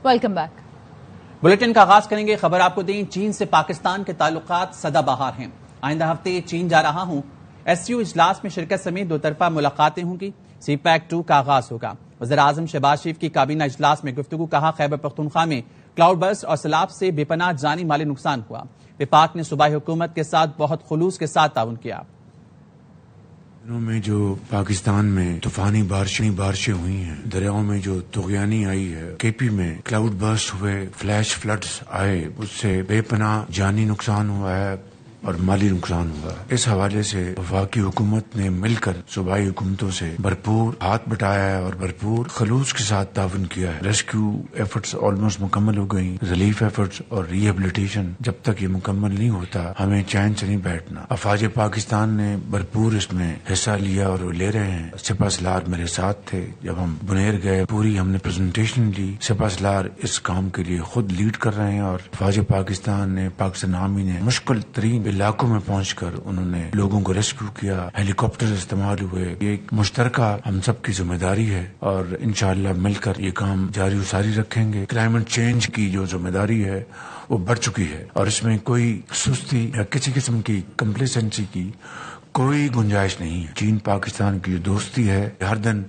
Welcome back. Bulletin کا آغاز کریں گے۔ خبر آپ کو دیں، چین سے پاکستان کے تعلقات سدا بہار ہیں۔ آئندہ ہفتے چین جا رہا ہوں۔ SCO اجلاس میں شرکت سمیت دو طرفہ ملاقاتیں ہوں گی۔ CPEC 2 کا آغاز ہوگا۔ وزیراعظم شہباز شریف کی کابینہ اجلاس میں گفتگو، کہا خیبر پختونخوا میں کلاؤڈ برسٹ اور سیلاب سے بے پناہ جانی مالی نقصان ہوا۔ وفاق نے صوبائی حکومت کے ساتھ بہت خلوص کے ساتھ تعاون کیا۔ دنوں میں جو پاکستان میں طوفانی بارشیں ہوئی ہیں، دریاؤں میں جو طغیانی آئی ہے، KP میں کلاؤڈ برسٹ ہوئے، فلیش فلڈز آئے، اس سے بے پناہ جانی نقصان ہوا ہے اور مالی نقصان ہوا ہے۔ اس حوالے سے وفاقی حکومت نے مل کر صوبائی حکومتوں سے بھرپور ہاتھ بٹایا ہے اور بھرپور خلوص کے ساتھ تعاون کیا ہے۔ ریسکیو ایفرٹس آلموسٹ مکمل ہو گئی، ریلیف ایفرٹس اور ری ایبلیٹیشن جب تک یہ مکمل نہیں ہوتا ہمیں چین سے نہیں بیٹھنا۔ افواج پاکستان نے بھرپور اس میں حصہ لیا اور وہ لے رہے ہیں۔ سپہ سالار میرے ساتھ تھے جب ہم بنیر گئے، پوری ہم نے پریزنٹیشن لی۔ سپہ سالار اس کام کے لیے خود لیڈ کر رہے ہیں اور افواج پاکستان نے، پاکستان آرمی نے مشکل ترین علاقوں میں پہنچ کر انہوں نے لوگوں کو ریسکیو کیا، ہیلی کاپٹر استعمال ہوئے۔ یہ ایک مشترکہ ہم سب کی ذمہ داری ہے اور انشاءاللہ مل کر یہ کام جاری و ساری رکھیں گے۔ کلائمیٹ چینج کی جو ذمہ داری ہے وہ بڑھ چکی ہے اور اس میں کوئی سستی یا کسی قسم کی کمپلیسنسی کی کوئی گنجائش نہیں ہے۔ چین پاکستان کی جو دوستی ہے ہر دن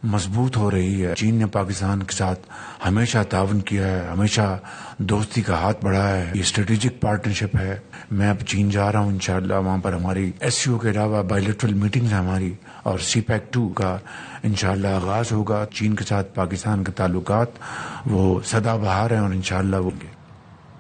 مضبوط ہو رہی ہے۔ چین نے پاکستان کے ساتھ ہمیشہ تعاون کیا ہے، ہمیشہ دوستی کا ہاتھ بڑھایا ہے۔ یہ اسٹریٹجک پارٹنرشپ ہے۔ میں اب چین جا رہا ہوں، انشاءاللہ وہاں پر ہماری SCO کے علاوہ بائیلیٹرل میٹنگز ہیں ہماری، اور CPEC 2 کا انشاءاللہ آغاز ہوگا۔ چین کے ساتھ پاکستان کے تعلقات وہ سدا بہار ہیں اور انشاءاللہ وہ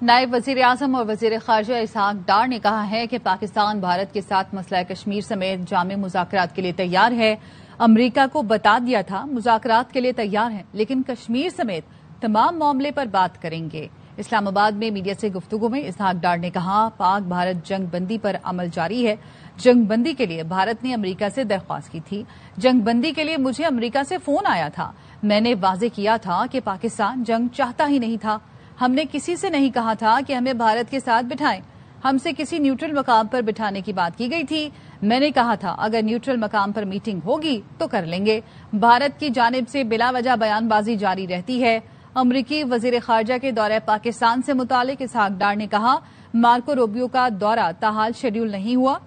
نائب وزیر اعظم اور وزیر خارجہ اسحاق ڈار نے کہا ہے کہ پاکستان بھارت کے ساتھ مسئلہ کشمیر سمیت جامع مذاکرات کے لیے تیار ہے۔ امریکہ کو بتا دیا تھا مذاکرات کے لیے تیار ہیں، لیکن کشمیر سمیت تمام معاملے پر بات کریں گے۔ اسلام آباد میں میڈیا سے گفتگو میں اسحاق ڈار نے کہا، پاک بھارت جنگ بندی پر عمل جاری ہے۔ جنگ بندی کے لیے بھارت نے امریکہ سے درخواست کی تھی۔ جنگ بندی کے لیے مجھے امریکہ سے فون آیا تھا۔ میں نے واضح کیا تھا کہ پاکستان جنگ چاہتا ہی نہیں تھا۔ ہم نے کسی سے نہیں کہا تھا کہ ہمیں بھارت کے ساتھ بٹھائیں۔ ہم سے کسی نیوٹرل مقام پر بٹھانے کی بات کی گئی تھی۔ میں نے کہا تھا اگر نیوٹرل مقام پر میٹنگ ہوگی تو کر لیں گے۔ بھارت کی جانب سے بلا وجہ بیان بازی جاری رہتی ہے۔ امریکی وزیر خارجہ کے دورہ پاکستان سے متعلق اسحاق ڈار نے کہا، مارکو روبیو کا دورہ تاحال شیڈول نہیں ہوا۔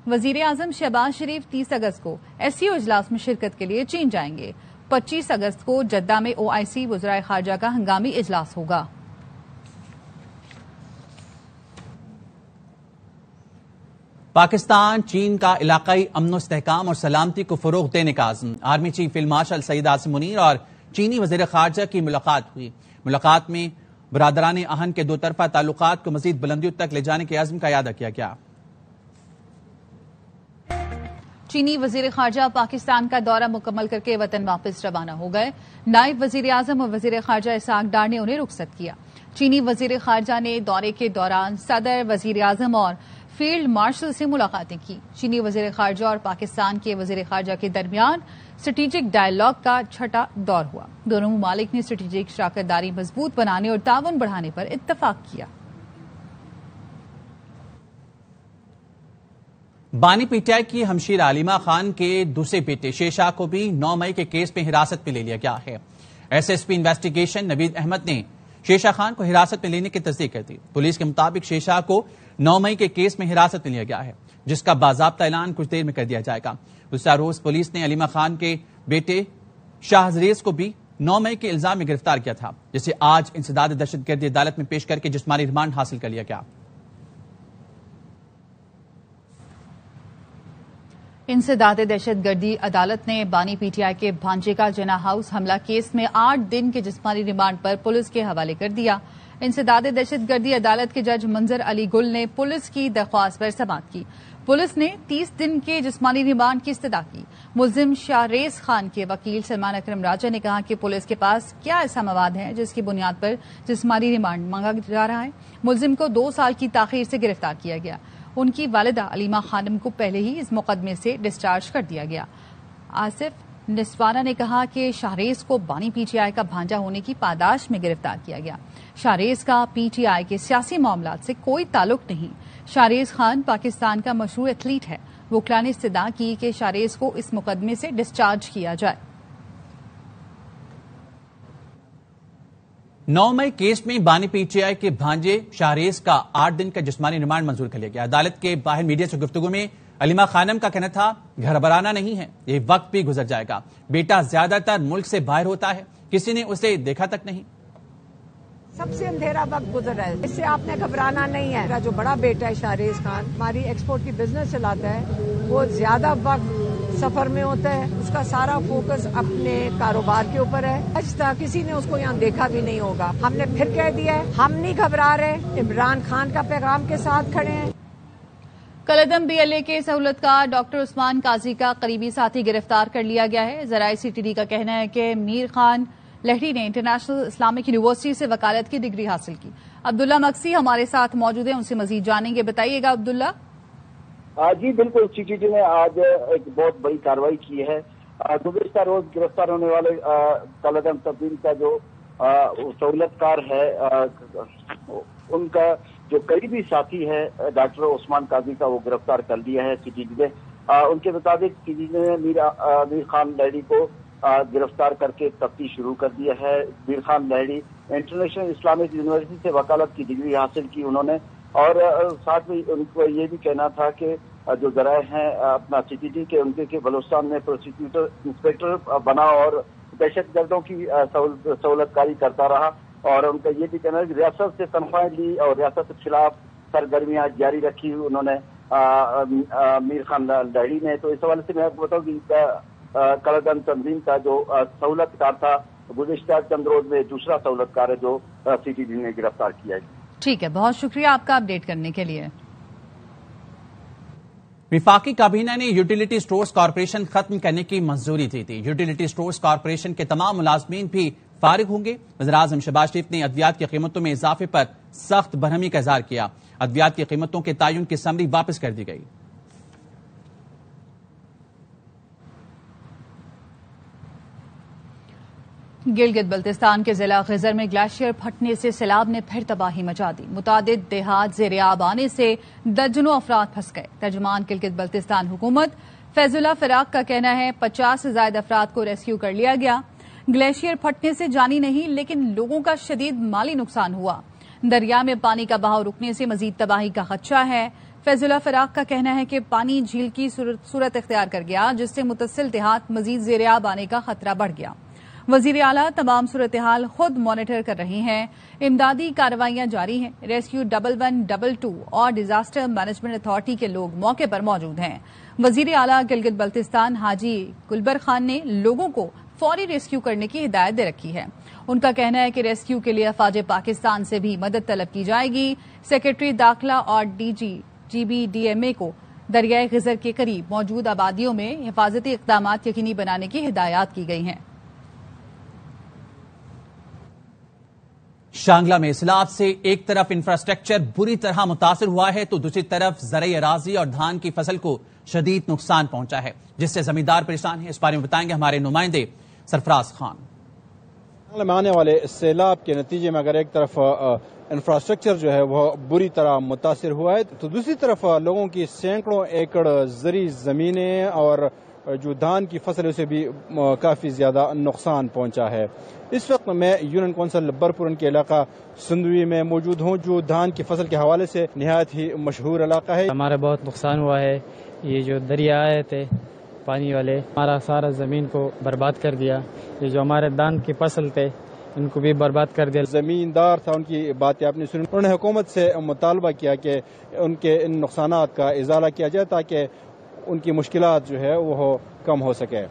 وزیر اعظم شہباز شریف 30 اگست کو SCO اجلاس میں شرکت کے لیے چین جائیں گے۔ 25 اگست کو جدہ میں OIC وزرائے خارجہ کا ہنگامی اجلاس ہوگا۔ پاکستان چین کا علاقائی امن و استحکام اور سلامتی کو فروغ دینے کا عزم۔ آرمی چیف فیلڈ مارشل سعید عاصم منیر اور چینی وزیر خارجہ کی ملاقات ہوئی۔ ملاقات میں برادران آہن کے دو طرفہ تعلقات کو مزید بلندیوں تک لے جانے کے عزم کا اعادہ کیا گیا۔ چینی وزیر خارجہ پاکستان کا دورہ مکمل کر کے وطن واپس روانہ ہو گئے۔ نائب وزیر اعظم اور وزیر خارجہ اسحاق ڈار نے انہیں رخصت کیا۔ چینی وزیر خارجہ نے دورے کے دوران صدر، وزیر اعظم اور فیلڈ مارشل سے ملاقاتیں کی۔ چینی وزیر خارجہ اور پاکستان کے وزیر خارجہ کے درمیان اسٹریٹجک ڈائیلاگ کا چھٹا دور ہوا۔ دونوں ممالک نے اسٹریٹجک شراکت داری مضبوط بنانے اور تعاون بڑھانے پر اتفاق کیا۔ بانی PTI کی ہمشیر علیمہ خان کے دوسرے بیٹے شیشاہ کو بھی 9 مئی کے کیس میں حراست میں لے لیا گیا ہے۔ SSP انویسٹیگیشن نوید احمد نے شیشاہ خان کو حراست میں لینے کی تصدیق کر دی۔ پولیس کے مطابق شیشاہ کو 9 مئی کے کیس میں حراست میں لیا گیا ہے، جس کا باضابطہ اعلان کچھ دیر میں کر دیا جائے گا۔ دوسرا روز پولیس نے علیمہ خان کے بیٹے شاہ عزیز کو بھی 9 مئی کے الزام میں گرفتار کیا تھا، جسے آج انسداد دہشت گردی عدالت میں پیش کر کے جسمانی ریمانڈ حاصل کر لیا گیا۔ انسداد دہشت گردی عدالت نے بانی PTI کے بھانجے کا جنا ہاؤس حملہ کیس میں 8 دن کے جسمانی ریمانڈ پر پولیس کے حوالے کر دیا۔ انسداد دہشت گردی عدالت کے جج منظر علی گل نے پولیس کی درخواست پر سماعت کی۔ پولیس نے 30 دن کے جسمانی ریمانڈ کی استدعا کی۔ ملزم شاہریز خان کے وکیل سلمان اکرم راجہ نے کہا کہ پولیس کے پاس کیا ایسا مواد ہے جس کی بنیاد پر جسمانی ریمانڈ مانگا جا رہا ہے۔ ملزم کو 2 سال کی تاخیر سے گرفتار کیا گیا۔ ان کی والدہ علیمہ خانم کو پہلے ہی اس مقدمے سے ڈسچارج کر دیا گیا۔ آصف نسوانہ نے کہا کہ شاہریز کو بانی PTI کا بھانجا ہونے کی پاداش میں گرفتار کیا گیا۔ شاہریز کا PTI کے سیاسی معاملات سے کوئی تعلق نہیں۔ شاہریز خان پاکستان کا مشہور ایتھلیٹ ہے۔ وکلاء نے استدعا کی کہ شاہریز کو اس مقدمے سے ڈسچارج کیا جائے۔ 9 مئی کیس میں بانی پی ٹی آئی کے بھانجے شاہریز کا 8 دن کا جسمانی ریمانڈ منظور کر لیا گیا. عدالت کے باہر میڈیا سے گفتگو میں علیمہ خانم کا کہنا تھا گھبرانا نہیں ہے, یہ وقت بھی گزر جائے گا. بیٹا زیادہ تر ملک سے باہر ہوتا ہے, کسی نے اسے دیکھا تک نہیں. سب سے اندھیرا وقت گزر ہے, اس سے آپ نے گھبرانا نہیں ہے. میرا جو بڑا بیٹا ہے شاہریز خان, ہماری ایکسپورٹ کی بزنس چلاتا ہے, وہ زیادہ وقت سفر میں ہوتا ہے. اس کا سارا فوکس اپنے کاروبار کے اوپر ہے. آج تک کسی نے اس کو یہاں دیکھا بھی نہیں ہوگا. ہم نے پھر کہہ دیا ہے, ہم نہیں گھبرا رہے, عمران خان کا پیغام کے ساتھ کھڑے ہیں. کالعدم بی ایل اے کے سہولتکار ڈاکٹر عثمان قاضی کا قریبی ساتھی گرفتار کر لیا گیا ہے. ذرائع سی ٹی ڈی کا کہنا ہے کہ میر خان لہڑی نے انٹرنیشنل اسلامک یونیورسٹی سے وکالت کی ڈگری حاصل کی. عبداللہ مکسی ہمارے ساتھ موجود ہیں, ان سے مزید جانیں گے. بتائیے گا عبداللہ. جی بالکل, سی ٹی ڈی نے آج ایک بہت بڑی کارروائی کی ہے. گزشتہ روز گرفتار ہونے والے کالعدم تبدیل کا جو سہولتکار ہے, ان کا جو قریبی ساتھی ہے ڈاکٹر عثمان قاضی کا, وہ گرفتار کر لیا ہے سی ٹی ڈی نے. ان کے مطابق سی ٹی ڈی نے میر خان لہڑی کو گرفتار کر کے تفتیش شروع کر دیا ہے. Mir Khan Lehri international Islamic university سے وکالت کی ڈگری حاصل کی انہوں نے, اور ساتھ میں ان کو یہ بھی کہنا تھا کہ جو ذرائع ہیں اپنا سی ٹی ڈی کے, ان کے بلوچستان میں پروسیکیوٹر انسپیکٹر بنا اور دہشت گردوں کی سہولت کاری کرتا رہا. اور ان کا یہ بھی کہنا ہے کہ ریاست سے تنخواہیں لی اور ریاست کے خلاف سرگرمیاں جاری رکھی انہوں نے میر خان لہڑی نے. تو اس حوالے سے میں آپ کو بتاؤں کہ کالعدم تنظیم کا جو سہولتکار تھا, گزشتہ چند روز میں دوسرا سہولتکار ہے جو سی ٹی ڈی نے گرفتار کیا ہے. ٹھیک ہے, بہت شکریہ آپ کا اپڈیٹ کرنے کے لیے. وفاقی کابینہ نے یوٹیلیٹی سٹورز کارپوریشن ختم کرنے کی منظوری دی تھی. یوٹیلیٹی سٹورز کارپوریشن کے تمام ملازمین بھی فارغ ہوں گے. وزیراعظم شہباز شریف نے ادویات کی قیمتوں میں اضافے پر سخت برہمی کا اظہار کیا. ادویات کی قیمتوں کے تعین کی سمری واپس کر دی گئی. گلگت بلتستان کے ضلع خزر میں گلیشیئر پھٹنے سے سیلاب نے پھر تباہی مچا دی. متعدد دیہات زیر آب آنے سے درجنوں افراد پھنس گئے. ترجمان گلگت بلتستان حکومت فیض اللہ فراق کا کہنا ہے 50 سے زائد افراد کو ریسکیو کر لیا گیا. گلیشیئر پھٹنے سے جانی نہیں لیکن لوگوں کا شدید مالی نقصان ہوا. دریا میں پانی کا بہاؤ رکنے سے مزید تباہی کا خدشہ ہے. فیض اللہ فراق کا کہنا ہے کہ پانی جھیل کی صورت اختیار کر گیا, جس سے متصل دیہات مزید زیر آب آنے کا خطرہ بڑھ گیا. وزیر اعلیٰ تمام صورتحال خود مانیٹر کر رہے ہیں. امدادی کارروائیاں جاری ہیں. ریسکیو 1122 اور ڈیزاسٹر مینجمنٹ اتھارٹی کے لوگ موقع پر موجود ہیں. وزیر اعلیٰ گلگت بلتستان حاجی گلبر خان نے لوگوں کو فوری ریسکیو کرنے کی ہدایت دے رکھی ہے. ان کا کہنا ہے کہ ریسکیو کے لیے افواج پاکستان سے بھی مدد طلب کی جائے گی. سیکرٹری داخلہ اور جی بی ڈی ایم اے کو دریائے خزر کے قریب موجود آبادیوں میں حفاظتی اقدامات یقینی بنانے کی ہدایات کی گئی ہیں. شانگلہ میں سیلاب سے ایک طرف انفراسٹرکچر بری طرح متاثر ہوا ہے تو دوسری طرف زرعی اراضی اور دھان کی فصل کو شدید نقصان پہنچا ہے, جس سے زمیندار پریشان ہیں. اس بارے میں بتائیں گے ہمارے نمائندے سرفراز خان. شانگلہ میں آنے والے سیلاب کے نتیجے میں اگر ایک طرف انفراسٹرکچر جو ہے وہ بری طرح متاثر ہوا ہے تو دوسری طرف لوگوں کی سینکڑوں ایکڑ زرعی زمینیں اور جو دھان کی فصل اسے بھی کافی زیادہ نقصان پہنچا ہے. اس وقت میں یونین کونسل برپورن کے علاقہ سندوی میں موجود ہوں, جو دھان کی فصل کے حوالے سے نہایت ہی مشہور علاقہ ہے. ہمارا بہت نقصان ہوا ہے. یہ جو دریا آئے تھے پانی والے, ہمارا سارا زمین کو برباد کر دیا. یہ جو ہمارے دھان کی فصل تھے ان کو بھی برباد کر دیا. زمیندار تھا, ان کی باتیں آپ نے سنی. انہوں نے حکومت سے مطالبہ کیا کہ ان کے ان نقصانات کا ازالہ کیا جائے تاکہ ان کی مشکلات جو ہے وہ کم ہو سکے.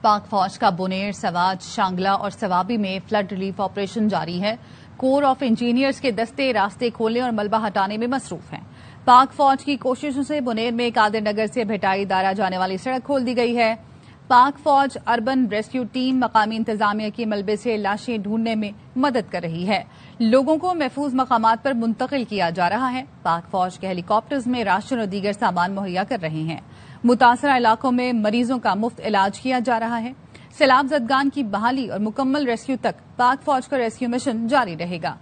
پاک فوج کا بونیر, سواج, شانگلہ اور سوابی میں فلڈ ریلیف آپریشن جاری ہے. کور آف انجینئرز کے دستے راستے کھولنے اور ملبہ ہٹانے میں مصروف ہیں. پاک فوج کی کوششوں سے بونیر میں قادر نگر سے بھٹائی دارا جانے والی سڑک کھول دی گئی ہے. پاک فوج اربن ریسکیو ٹیم مقامی انتظامیہ کے ملبے سے لاشیں ڈھونڈنے میں مدد کر رہی ہے. لوگوں کو محفوظ مقامات پر منتقل کیا جا رہا ہے. پاک فوج کے ہیلی کاپٹرز میں راشن اور دیگر سامان مہیا کر رہے ہیں. متاثرہ علاقوں میں مریضوں کا مفت علاج کیا جا رہا ہے. سیلاب زدگان کی بحالی اور مکمل ریسکیو تک پاک فوج کا ریسکیو مشن جاری رہے گا.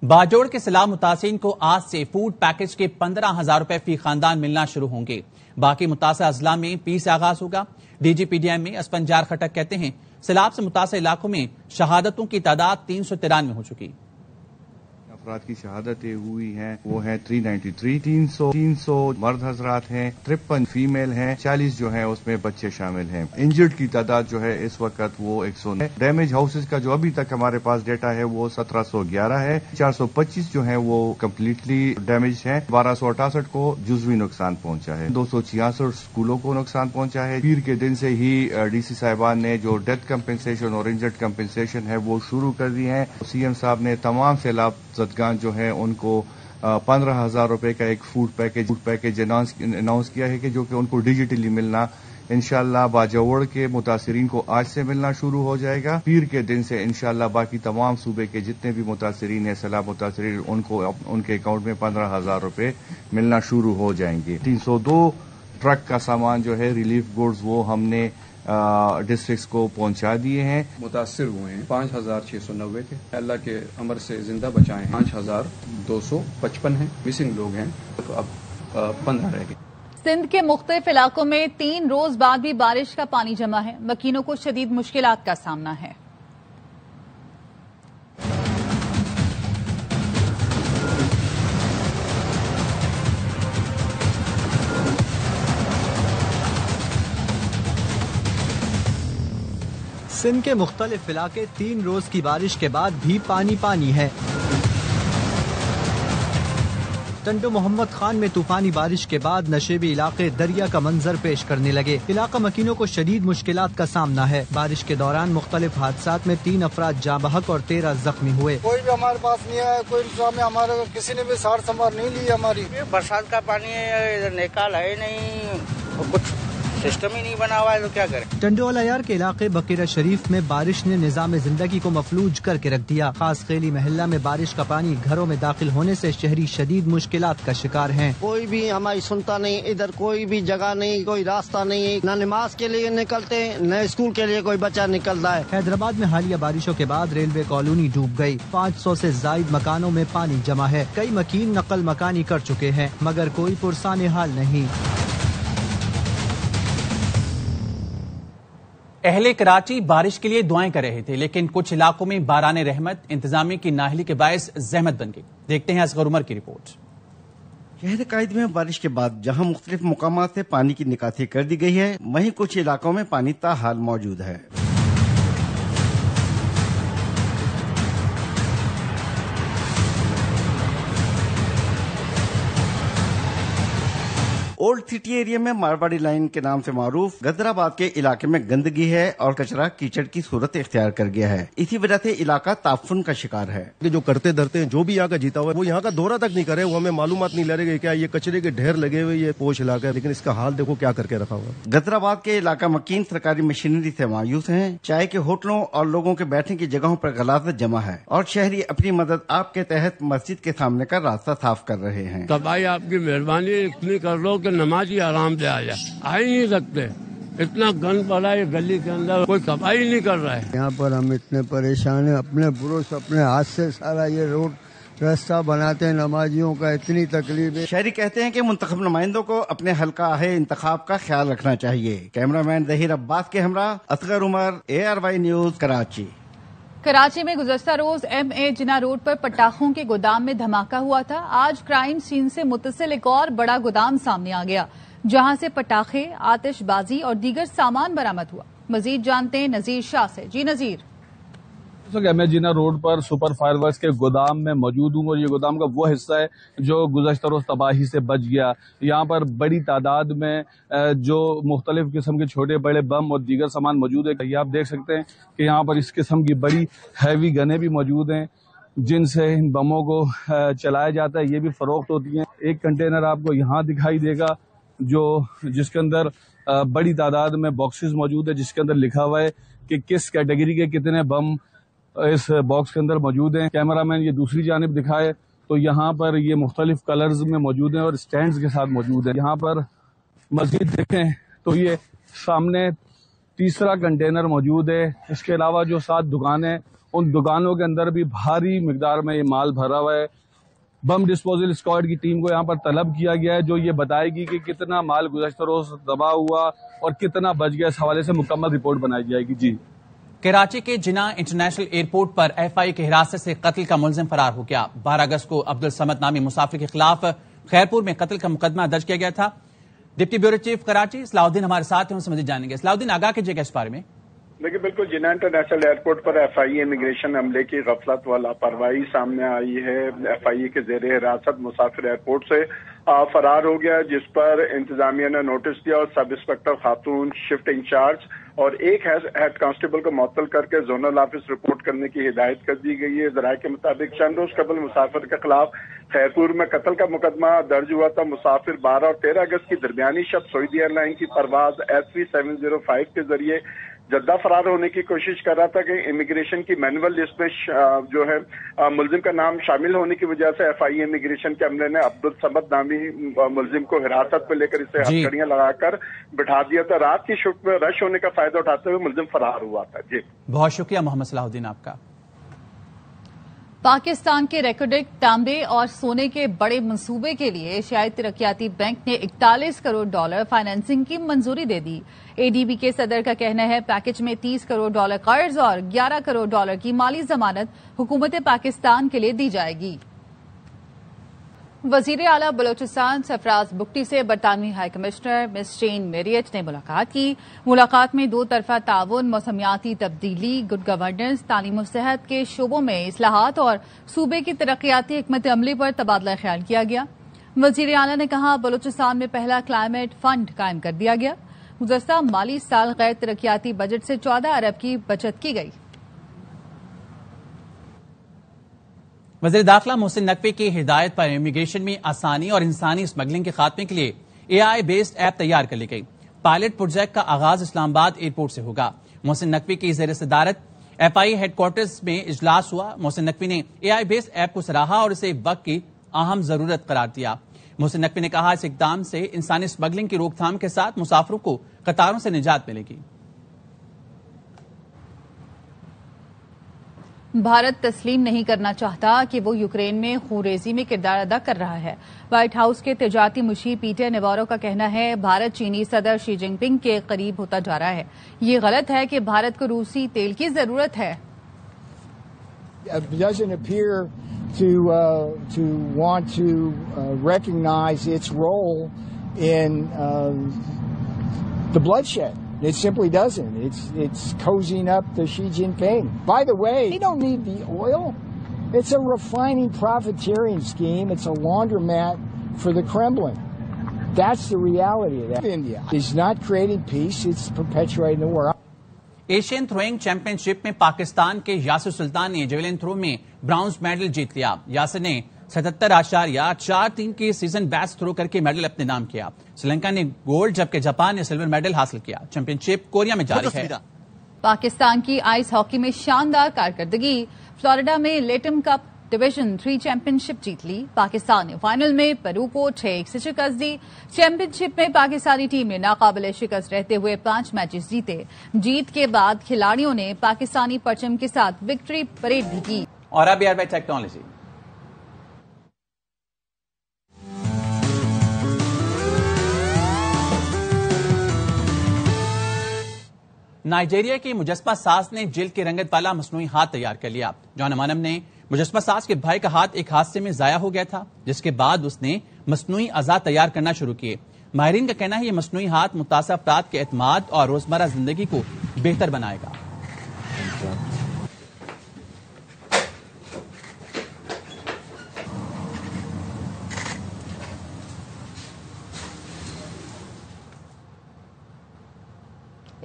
باجوڑ کے سیلاب متاثرین کو آج سے فوڈ پیکج کے 15,000 روپے فی خاندان ملنا شروع ہوں گے. باقی متاثرہ اضلاع میں 20 سے آغاز ہوگا. D G P D M میں اسپنجار خٹک کہتے ہیں سیلاب سے متاثرہ علاقوں میں شہادتوں کی تعداد 393 ہو چکی. افراد کی شہادتیں ہوئی ہیں وہ ہیں 393. 300 مرد حضرات ہیں، 53 فیمیل ہیں، 40 جو ہیں اس میں بچے شامل ہیں. انجرڈ کی تعداد جو ہے اس وقت وہ 100 ہے. ڈیمیج ہاؤسز کا جو ابھی تک ہمارے پاس ڈیٹا ہے وہ 1711 ہے. 425 جو ہیں وہ کمپلیٹلی ڈیمیج ہیں. 1268 کو جزوی نقصان پہنچا ہے. 266 اسکولوں کو نقصان پہنچا ہے. پیر کے دن سے ہی ڈی سی صاحبان نے جو ڈیتھ کمپنسیشن اور انجرڈ کمپنسیشن ہے وہ شروع کر دی ہیں. سی ایم صاحب نے تمام سیلاب زدگان جو ہے ان کو 15,000 روپے کا ایک فوڈ پیکج اناؤنس کیا ہے کہ جو کہ ان کو ڈیجیٹلی ملنا انشاءاللہ باجوڑ کے متاثرین کو آج سے ملنا شروع ہو جائے گا. پیر کے دن سے انشاءاللہ باقی تمام صوبے کے جتنے بھی متاثرین ہیں سیلاب متاثرین ان کو ان کے اکاؤنٹ میں 15,000 روپے ملنا شروع ہو جائیں گے. 302 ٹرک کا سامان جو ہے ریلیف گوڈز وہ ہم نے ڈسٹرکٹس کو پہنچا دیے ہیں. متاثر ہوئے ہیں 5,690 تھے. اللہ کے امر سے زندہ بچائے ہیں 5,255 ہیں. مسنگ لوگ ہیں اب 15 رہ گئے. سندھ کے مختلف علاقوں میں 3 روز بعد بھی بارش کا پانی جمع ہے. مکینوں کو شدید مشکلات کا سامنا ہے. سندھ کے مختلف علاقے 3 روز کی بارش کے بعد بھی پانی ہے. ٹنڈو محمد خان میں طوفانی بارش کے بعد نشیبی علاقے دریا کا منظر پیش کرنے لگے. علاقہ مکینوں کو شدید مشکلات کا سامنا ہے. بارش کے دوران مختلف حادثات میں 3 افراد جاں بحق اور 13 زخمی ہوئے. کوئی بھی ہمارے پاس نہیں آیا, کوئی انتظام ہمارے کسی نے بھی سار سنبھال نہیں لی. ہماری برسات کا پانی ادھر نکال ہے نہیں, کچھ سسٹم ہی نہیں بنا ہوا ہے تو کیا کریں. ٹنڈو العیار کے علاقے بقیرہ شریف میں بارش نے نظام زندگی کو مفلوج کر کے رکھ دیا. خاص خیلی محلہ میں بارش کا پانی گھروں میں داخل ہونے سے شہری شدید مشکلات کا شکار ہیں. کوئی بھی ہماری سنتا نہیں, ادھر کوئی بھی جگہ نہیں, کوئی راستہ نہیں, نہ نماز کے لیے نکلتے نہ اسکول کے لیے کوئی بچہ نکلتا ہے. حیدرآباد میں حالیہ بارشوں کے بعد ریلوے کالونی ڈوب گئی. 500 سے زائد مکانوں میں پانی جمع ہے. کئی مکین نقل مکانی کر چکے ہیں مگر کوئی پرسان حال نہیں. اہل کراچی بارش کے لیے دعائیں کر رہے تھے لیکن کچھ علاقوں میں باران رحمت انتظامیہ کی نااہلی کے باعث زحمت بن گئی. دیکھتے ہیں اصغر عمر کی رپورٹ. شہر قائد میں بارش کے بعد جہاں مختلف مقامات سے پانی کی نکاسی کر دی گئی ہے وہیں کچھ علاقوں میں پانی تاحال موجود ہے. اولڈ سٹی ایریا میں مارواڑی لائن کے نام سے معروف گدرآباد کے علاقے میں گندگی ہے اور کچرا کیچڑ کی صورت اختیار کر گیا ہے. اسی وجہ سے علاقہ تعفن کا شکار ہے. جو کرتے دھرتے ہیں جو بھی یہاں کا جیتا ہوا ہے وہ یہاں کا دورہ تک نہیں کرے, وہ ہمیں معلومات نہیں لے رہے کہ کیا یہ کچرے کے ڈھیر لگے ہوئے یہ پوش علاقہ ہے, لیکن اس کا حال دیکھو کیا کر کے رکھا ہوا. گدرآباد کے علاقہ مکین سرکاری مشینری سے مایوس ہیں. چائے کے ہوٹلوں اور لوگوں کے بیٹھنے کی جگہوں پر غلاظت جمع ہے اور شہری اپنی مدد آپ کے تحت مسجد کے سامنے کا راستہ صاف کر رہے ہیں. تو بھائی آپ کی مہربانی اتنی کر لو کہ نمازی آرام سے آ جائے. آ ہی نہیں سکتے, اتنا گند پڑا ہے گلی کے اندر, کوئی صفائی نہیں کر رہا ہے. یہاں پر ہم اتنے پریشان ہیں, اپنے بروس اپنے ہاتھ سے سارا یہ روڈ راستہ بناتے ہیں, نمازیوں کا اتنی تکلیف ہے. شہری کہتے ہیں کہ منتخب نمائندوں کو اپنے حلقہ انتخاب کا خیال رکھنا چاہیے. کیمرہ مین ظہیر عباس کے ہمراہ اصغر عمر, ARY نیوز, کراچی. کراچی میں گزشتہ روز MA جناح روڈ پر پٹاخوں کے گودام میں دھماکہ ہوا تھا. آج کرائم سین سے متصل ایک اور بڑا گودام سامنے آ گیا جہاں سے پٹاخے, آتش بازی اور دیگر سامان برآمد ہوا. مزید جانتے ہیں نذیر شاہ سے. جی نذیر. MA جناح روڈ پر سپر فائر ورکس کے گودام میں موجود ہوں اور یہ گودام کا وہ حصہ ہے جو گزشتہ روز تباہی سے بچ گیا. یہاں پر بڑی تعداد میں جو مختلف قسم کے چھوٹے بڑے بم اور دیگر سامان موجود ہے. یہ آپ دیکھ سکتے ہیں کہ یہاں پر اس قسم کی بڑی ہیوی گنیں بھی موجود ہیں جن سے ان بموں کو چلایا جاتا ہے. یہ بھی فروخت ہوتی ہیں. ایک کنٹینر آپ کو یہاں دکھائی دے گا جس کے اندر بڑی تعداد میں باکسز موجود ہے جس کے اندر لکھا ہوا ہے کہ کس کیٹیگری کے کتنے بم اس باکس کے اندر موجود ہیں. کیمرہ مین یہ دوسری جانب دکھائے تو یہاں پر یہ مختلف کلرز میں موجود ہیں اور سٹینڈز کے ساتھ موجود ہیں. یہاں پر مزید دیکھیں تو یہ سامنے تیسرا کنٹینر موجود ہے. اس کے علاوہ جو 7 دکانیں, ان دکانوں کے اندر بھی بھاری مقدار میں یہ مال بھرا ہوا ہے. بم ڈسپوزل اسکواڈ کی ٹیم کو یہاں پر طلب کیا گیا ہے جو یہ بتائے گی کہ کتنا مال گزشتہ روز تباہ ہوا اور کتنا بچ گیا. اس حوالے سے مکمل رپورٹ بنائی جائے گی. جی کراچی کے جناح انٹرنیشنل ایئرپورٹ پر FI کی حراست سے قتل کا ملزم فرار ہو گیا۔ 12 اگست کو عبدالصمد نامی مسافر کے خلاف خیرپور میں قتل کا مقدمہ درج کیا گیا تھا۔ ڈپٹی بیورو چیف کراچی صلاح الدین ہمارے ساتھ ہیں، ان سے مزید جانیں گے۔ صلاح الدین، آگاہ کیجیے گا اس بارے میں۔ دیکھیے، بالکل جناح انٹرنیشنل ایئرپورٹ پر FI امیگریشن عملے کی غفلت و لاپرواہی سامنے آئی ہے۔ FI کے زیر حراست مسافر ایئرپورٹ سے فرار ہو گیا، جس پر انتظامیہ نے نوٹس دیا اور سب انسپکٹر خاتون شفٹ انچارج اور ایک ہیڈ کانسٹیبل کو معطل کر کے زونل آفس رپورٹ کرنے کی ہدایت کر دی گئی ہے۔ ذرائع کے مطابق چند روز قبل مسافر کے خلاف خیرپور میں قتل کا مقدمہ درج ہوا تھا۔ مسافر 12 اور 13 اگست کی درمیانی شب سعودی ایئر لائن کی پرواز SV705 کے ذریعے جدہ فرار ہونے کی کوشش کر رہا تھا کہ امیگریشن کی مینول لسٹ میں جو ہے ملزم کا نام شامل ہونے کی وجہ سے FI امیگریشن کے عملے نے عبدالصمد نامی ملزم کو حراست میں لے کر اسے ہتھکڑیاں لگا کر بٹھا دیا تھا۔ رات کی شفٹ میں رش ہونے کا فائدہ اٹھاتے ہوئے ملزم فرار ہوا تھا۔ جی بہت شکریہ محمد صلاح الدین آپ کا۔ پاکستان کے ریکارڈک تانبے اور سونے کے بڑے منصوبے کے لیے ایشیائی ترقیاتی بینک نے $41 کروڑ فائنانسنگ کی منظوری دے دی۔ ADB کے صدر کا کہنا ہے پیکج میں $30 کروڑ قرض اور $11 کروڑ کی مالی ضمانت حکومت پاکستان کے لیے دی جائے گی۔ وزیر اعلیٰ بلوچستان سرفراز بگٹی سے برطانوی ہائی کمشنر مس جین میریٹ نے ملاقات کی۔ ملاقات میں 2 طرفہ تعاون، موسمیاتی تبدیلی، گڈ گورننس، تعلیم و صحت کے شعبوں میں اصلاحات اور صوبے کی ترقیاتی حکمت عملی پر تبادلہ خیال کیا گیا۔ وزیر اعلیٰ نے کہا بلوچستان میں پہلا کلائمیٹ فنڈ قائم کر دیا گیا۔ گزشتہ مالی سال غیر ترقیاتی بجٹ سے 14 ارب کی بچت کی گئی۔ وزیر داخلہ محسن نقوی کی ہدایت پر امیگریشن میں آسانی اور انسانی اسمگلنگ کے خاتمے کے لیے AI بیسڈ ایپ تیار کر لی گئی۔ پائلٹ پروجیکٹ کا آغاز اسلام آباد ایئرپورٹ سے ہوگا۔ محسن نقوی کی زیر صدارت FI ہیڈ کوارٹرز میں اجلاس ہوا۔ محسن نقوی نے AI بیسڈ ایپ کو سراہا اور اسے وقت کی اہم ضرورت قرار دیا۔ محسن نقوی نے کہا اس اقدام سے انسانی اسمگلنگ کی روک تھام کے ساتھ مسافروں کو قطاروں سے نجات ملے گی۔ بھارت تسلیم نہیں کرنا چاہتا کہ وہ یوکرین میں خونریزی میں کردار ادا کر رہا ہے۔ وائٹ ہاؤس کے تجارتی مشیر پیٹر نیوارو کا کہنا ہے بھارت چینی صدر شی جن پنگ کے قریب ہوتا جا رہا ہے۔ یہ غلط ہے کہ بھارت کو روسی تیل کی ضرورت ہے۔ to want to recognize its role in the bloodshed. It simply doesn't. It's cozying up to Xi Jinping. By the way, they don't need the oil. It's a refining profiteering scheme. It's a laundromat for the Kremlin. That's the reality of that. India is not creating peace. It's perpetuating the war. Asian throwing championship میں پاکستان کے یاسر سلطان نے javelin throw میں bronze medal جیت لیا۔ یاسر نے 77.43 کی season best through کر کے میڈل اپنے نام کیا۔ سری لنکا نے گولڈ جبکہ جاپان نے سلور میڈل حاصل کیا۔ چیمپئن شپ کوریا میں جاری ہے۔ پاکستان کی آئس ہاکی میں شاندار کارکردگی، فلوریڈا میں لیٹم کپ ڈویژن 3 چیمپئن شپ جیت لی۔ پاکستان نے فائنل میں پیرو کو 6-1 سے شکست دی۔ چیمپئن شپ میں پاکستانی ٹیم نے ناقابل شکست رہتے ہوئے 5 میچز جیتے۔ جیت کے بعد کھلاڑیوں نے پاکستانی پرچم کے ساتھ وکٹری پریڈ بھی کی۔ اور اب ایئر بائی ٹیکنالوجی۔ نائجیریا کی مجسمہ ساز نے جلد کی رنگت والا مصنوعی ہاتھ تیار کر لیا۔ جان مانم نے مجسمہ ساز کے بھائی کا ہاتھ ایک حادثے میں ضائع ہو گیا تھا، جس کے بعد اس نے مصنوعی اعضاء تیار کرنا شروع کیے۔ ماہرین کا کہنا ہے یہ مصنوعی ہاتھ متاثرہ افراد کے اعتماد اور روزمرہ زندگی کو بہتر بنائے گا۔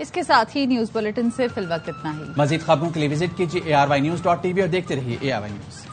اس کے ساتھ ہی نیوز بلیٹن سے فی الوقت اتنا ہی۔ مزید خبروں کے لیے وزٹ کیجیے ARYnews.tv اور دیکھتے رہیے ARY نیوز۔